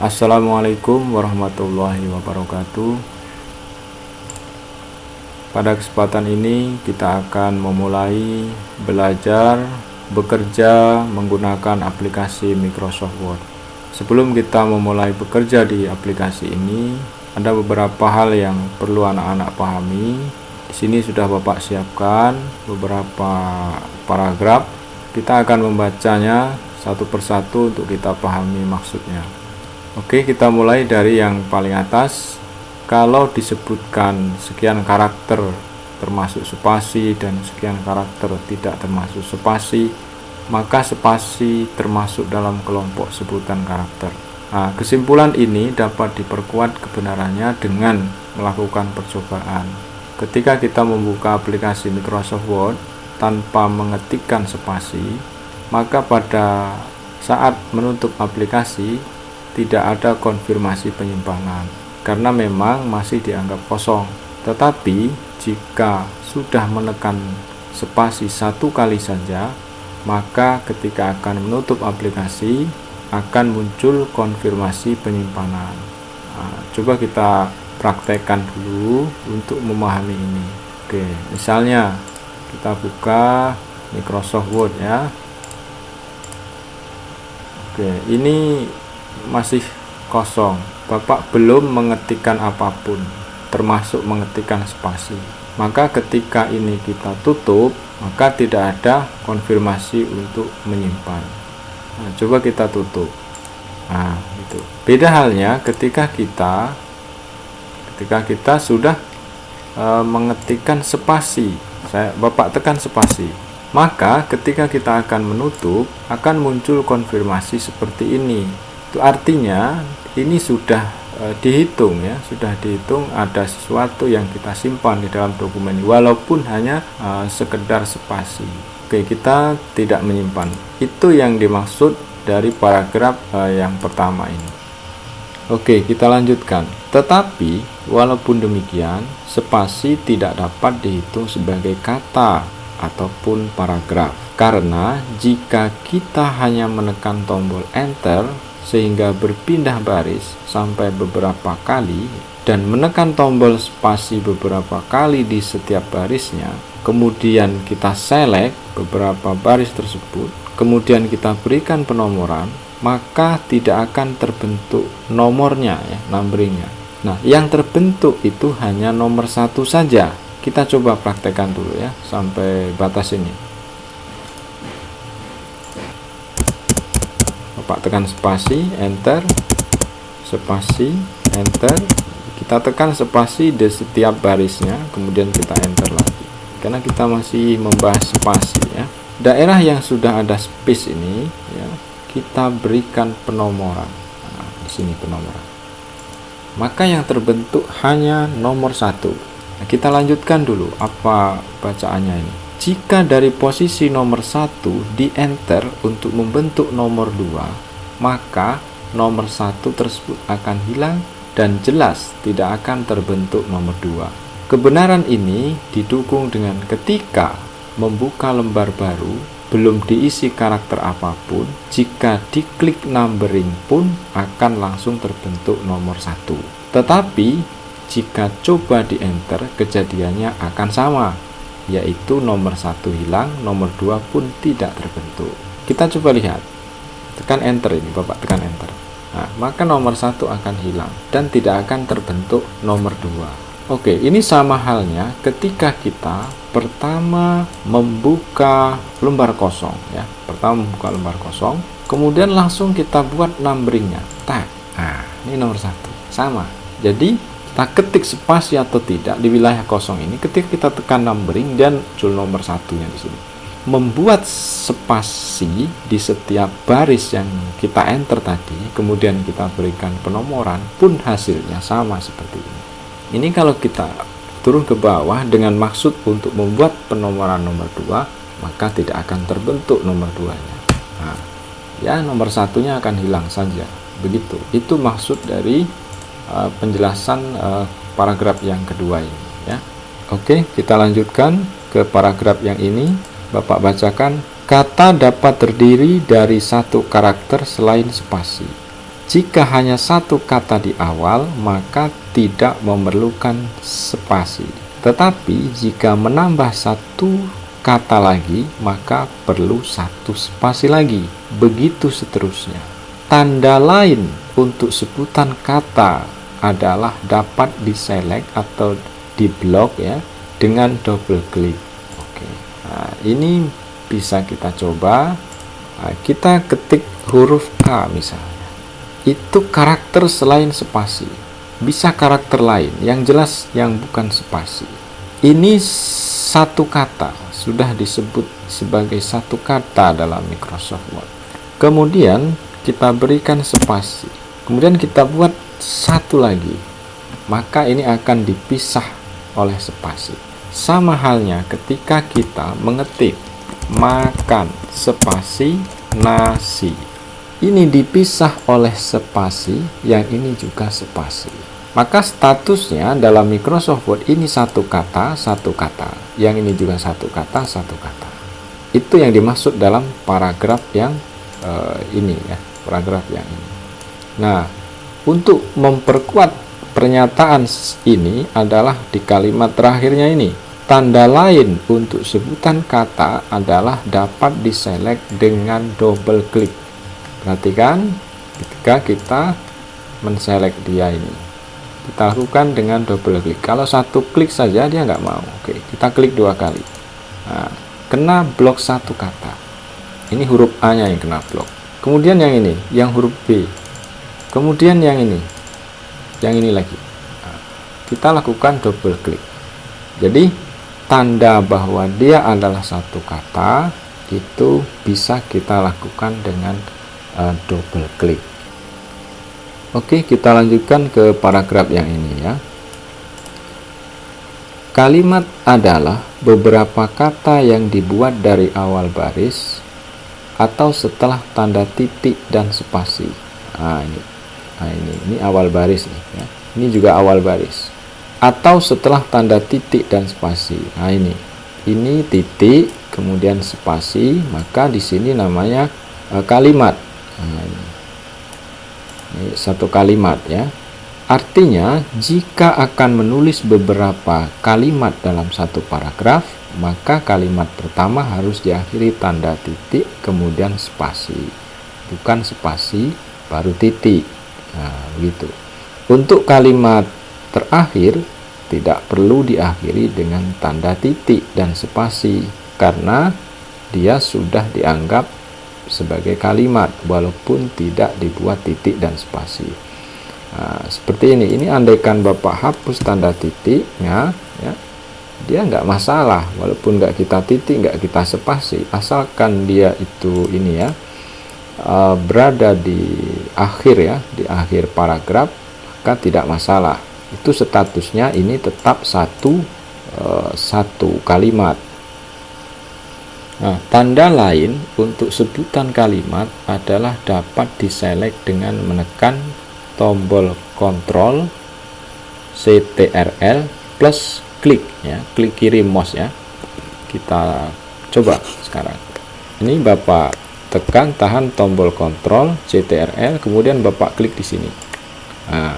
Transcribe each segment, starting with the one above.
Assalamualaikum warahmatullahi wabarakatuh. Pada kesempatan ini kita akan memulai belajar bekerja menggunakan aplikasi Microsoft Word. Sebelum kita memulai bekerja di aplikasi ini, ada beberapa hal yang perlu anak-anak pahami. Di sini sudah Bapak siapkan beberapa paragraf. Kita akan membacanya satu persatu untuk kita pahami maksudnya. Oke, kita mulai dari yang paling atas. Kalau disebutkan sekian karakter termasuk spasi dan sekian karakter tidak termasuk spasi, maka spasi termasuk dalam kelompok sebutan karakter. Nah, kesimpulan ini dapat diperkuat kebenarannya dengan melakukan percobaan. Ketika kita membuka aplikasi Microsoft Word tanpa mengetikkan spasi, maka pada saat menutup aplikasi tidak ada konfirmasi penyimpanan karena memang masih dianggap kosong. Tetapi jika sudah menekan spasi satu kali saja, maka ketika akan menutup aplikasi akan muncul konfirmasi penyimpanan. Nah, coba kita praktekkan dulu untuk memahami ini. Oke, misalnya kita buka Microsoft Word ya. Oke, ini masih kosong. Bapak belum mengetikkan apapun, termasuk mengetikkan spasi. Maka ketika ini kita tutup, maka tidak ada konfirmasi untuk menyimpan. Nah, coba kita tutup. Nah, itu. Beda halnya ketika kita sudah mengetikkan spasi. Bapak tekan spasi. Maka ketika kita akan menutup, akan muncul konfirmasi seperti ini. Itu artinya ini sudah dihitung ya, sudah dihitung ada sesuatu yang kita simpan di dalam dokumen ini, walaupun hanya sekedar spasi. Oke, kita tidak menyimpan. Itu yang dimaksud dari paragraf yang pertama ini. Oke, kita lanjutkan. Tetapi walaupun demikian, spasi tidak dapat dihitung sebagai kata ataupun paragraf, karena jika kita hanya menekan tombol enter sehingga berpindah baris sampai beberapa kali dan menekan tombol spasi beberapa kali di setiap barisnya, kemudian kita select beberapa baris tersebut, kemudian kita berikan penomoran, maka tidak akan terbentuk nomornya ya, numberingnya. Nah, yang terbentuk itu hanya nomor satu saja. Kita coba praktekkan dulu ya sampai batas ini. Bapak tekan spasi, enter, spasi, enter. Kita tekan spasi di setiap barisnya, kemudian kita enter lagi. Karena kita masih membahas spasi ya. Daerah yang sudah ada space ini ya, kita berikan penomoran. Nah, di sini penomoran. Maka yang terbentuk hanya nomor satu. Nah, kita lanjutkan dulu apa bacaannya ini. Jika dari posisi nomor 1 di enter untuk membentuk nomor 2, maka nomor 1 tersebut akan hilang dan jelas tidak akan terbentuk nomor 2. Kebenaran ini didukung dengan ketika membuka lembar baru belum diisi karakter apapun, jika diklik numbering pun akan langsung terbentuk nomor 1. Tetapi jika coba di enter, kejadiannya akan sama, yaitu nomor 1 hilang, nomor 2 pun tidak terbentuk. Kita coba lihat, tekan enter ini, Bapak tekan enter. Nah, maka nomor 1 akan hilang dan tidak akan terbentuk nomor 2. Oke, ini sama halnya ketika kita pertama membuka lembar kosong ya. Pertama membuka lembar kosong, kemudian langsung kita buat numberingnya. Tag. Nah, ini nomor 1. Sama. Jadi kita ketik spasi atau tidak di wilayah kosong ini, ketika kita tekan numbering dan muncul nomor satunya di sini. Membuat spasi di setiap baris yang kita enter tadi, kemudian kita berikan penomoran, pun hasilnya sama seperti ini. Ini kalau kita turun ke bawah dengan maksud untuk membuat penomoran nomor 2, maka tidak akan terbentuk nomor 2-nya. Nah, ya nomor satunya akan hilang saja. Begitu. Itu maksud dari penjelasan paragraf yang kedua ini ya. Oke, kita lanjutkan ke paragraf yang ini. Bapak bacakan, kata dapat terdiri dari satu karakter selain spasi. Jika hanya satu kata di awal, maka tidak memerlukan spasi. Tetapi jika menambah satu kata lagi, maka perlu satu spasi lagi. Begitu seterusnya. Tanda lain untuk sebutan kata adalah dapat diselect atau diblok ya dengan double klik. Oke. Nah, ini bisa kita coba. Nah, kita ketik huruf A misalnya. Itu karakter selain spasi, bisa karakter lain yang jelas yang bukan spasi. Ini satu kata, sudah disebut sebagai satu kata dalam Microsoft Word. Kemudian kita berikan spasi, kemudian kita buat satu lagi, maka ini akan dipisah oleh spasi. Sama halnya ketika kita mengetik makan spasi nasi, ini dipisah oleh spasi, yang ini juga spasi. Maka statusnya dalam Microsoft Word ini satu kata, yang ini juga satu kata, satu kata. Itu yang dimaksud dalam paragraf yang ini ya, paragraf yang ini. Nah, untuk memperkuat pernyataan ini adalah di kalimat terakhirnya ini. Tanda lain untuk sebutan kata adalah dapat diselect dengan double klik. Perhatikan ketika kita menselect dia ini, kita lakukan dengan double klik. Kalau satu klik saja dia nggak mau. Oke, kita klik dua kali. Nah, kena blok satu kata. Ini huruf A nya yang kena blok. Kemudian yang ini, yang huruf B. Kemudian yang ini lagi. Nah, kita lakukan double klik. Jadi tanda bahwa dia adalah satu kata itu bisa kita lakukan dengan double klik. Oke, kita lanjutkan ke paragraf yang ini ya. Kalimat adalah beberapa kata yang dibuat dari awal baris atau setelah tanda titik dan spasi. Ini awal baris nih ya. Ini juga awal baris. Atau setelah tanda titik dan spasi. Nah, ini titik kemudian spasi, maka di sini namanya kalimat. Nah, ini satu kalimat ya. Artinya jika akan menulis beberapa kalimat dalam satu paragraf, maka kalimat pertama harus diakhiri tanda titik kemudian spasi, bukan spasi baru titik. Nah, begitu. Untuk kalimat terakhir tidak perlu diakhiri dengan tanda titik dan spasi karena dia sudah dianggap sebagai kalimat walaupun tidak dibuat titik dan spasi. Nah, seperti ini andaikan Bapak hapus tanda titiknya ya, dia nggak masalah walaupun nggak kita titik, nggak kita spasi, asalkan dia itu ini ya berada di akhir ya, di akhir paragraf, maka tidak masalah. Itu statusnya ini tetap satu kalimat. Nah, tanda lain untuk sebutan kalimat adalah dapat diselect dengan menekan tombol Ctrl Ctrl plus klik ya, klik kiri mouse ya. Kita coba sekarang. Ini Bapak tekan, tahan tombol Ctrl Ctrl, kemudian Bapak klik di sini. Nah,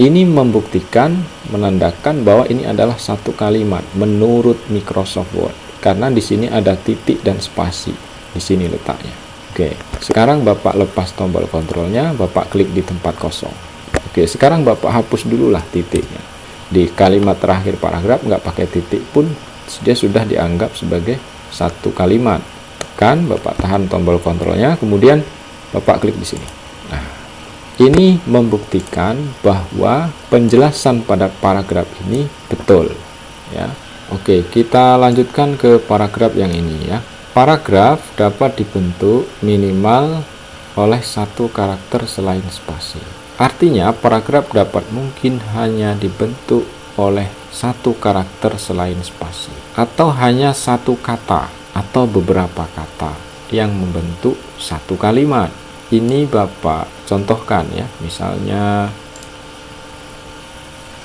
ini membuktikan, menandakan bahwa ini adalah satu kalimat menurut Microsoft Word. Karena di sini ada titik dan spasi, di sini letaknya. Oke, sekarang Bapak lepas tombol kontrolnya, Bapak klik di tempat kosong. Oke, sekarang Bapak hapus dululah titiknya. Di kalimat terakhir paragraf nggak pakai titik pun dia sudah dianggap sebagai satu kalimat. Kan Bapak tahan tombol kontrolnya, kemudian Bapak klik di sini. Nah, ini membuktikan bahwa penjelasan pada paragraf ini betul, ya. Oke, kita lanjutkan ke paragraf yang ini ya. Paragraf dapat dibentuk minimal oleh satu karakter selain spasi. Artinya paragraf dapat mungkin hanya dibentuk oleh satu karakter selain spasi, atau hanya satu kata atau beberapa kata yang membentuk satu kalimat. Ini Bapak contohkan ya, misalnya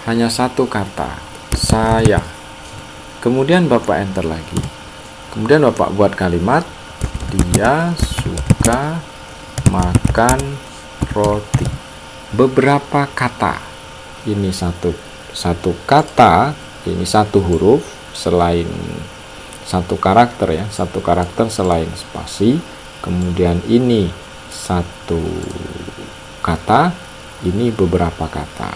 hanya satu kata, saya. Kemudian Bapak enter lagi. Kemudian Bapak buat kalimat, dia suka makan roti. beberapa kata. Ini satu kata, ini satu huruf selain satu karakter ya, satu karakter selain spasi. Kemudian ini satu kata, ini beberapa kata,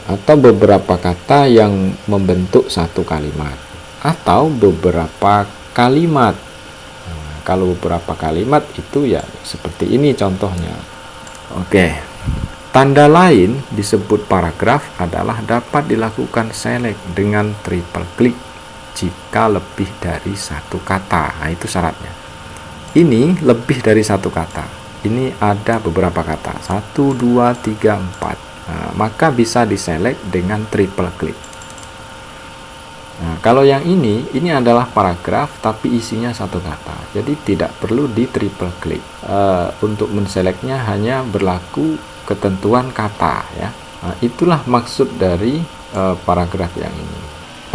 atau beberapa kata yang membentuk satu kalimat, atau beberapa kalimat. Nah, kalau beberapa kalimat itu ya seperti ini contohnya. Oke, tanda lain disebut paragraf adalah dapat dilakukan select dengan triple klik jika lebih dari satu kata. Nah, itu syaratnya. Ini lebih dari satu kata. Ini ada beberapa kata, 1, 2, 3, 4. Nah, maka bisa diselect dengan triple klik. Nah, kalau yang ini adalah paragraf tapi isinya satu kata, jadi tidak perlu di triple klik. Untuk menselectnya hanya berlaku ketentuan kata ya. Nah, itulah maksud dari paragraf yang ini.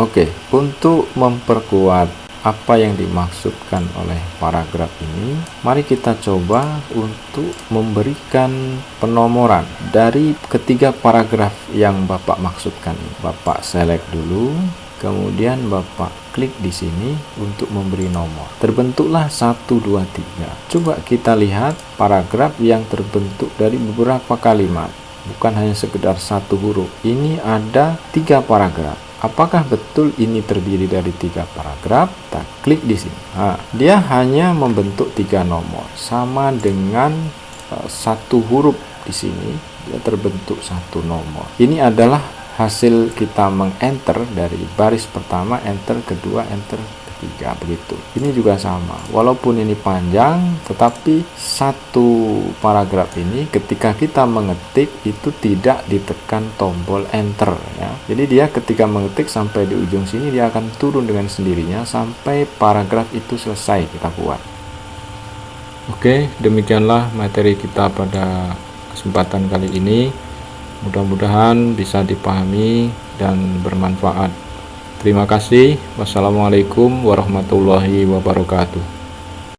Oke, untuk memperkuat apa yang dimaksudkan oleh paragraf ini, mari kita coba untuk memberikan penomoran dari ketiga paragraf yang Bapak maksudkan. Bapak select dulu, kemudian Bapak klik di sini untuk memberi nomor. Terbentuklah 1, 2, 3. Coba kita lihat paragraf yang terbentuk dari beberapa kalimat, bukan hanya sekedar satu huruf. Ini ada 3 paragraf. Apakah betul ini terdiri dari 3 paragraf? Kita klik di sini. Nah, dia hanya membentuk 3 nomor, sama dengan satu huruf di sini. Dia terbentuk satu nomor. Ini adalah hasil kita mengenter dari baris pertama, enter kedua, enter ketiga, begitu. Ini juga sama. Walaupun ini panjang, tetapi satu paragraf ini ketika kita mengetik itu tidak ditekan tombol enter ya. Jadi dia ketika mengetik sampai di ujung sini dia akan turun dengan sendirinya sampai paragraf itu selesai kita buat. Oke, demikianlah materi kita pada kesempatan kali ini. Mudah-mudahan bisa dipahami dan bermanfaat. Terima kasih. Wassalamualaikum warahmatullahi wabarakatuh.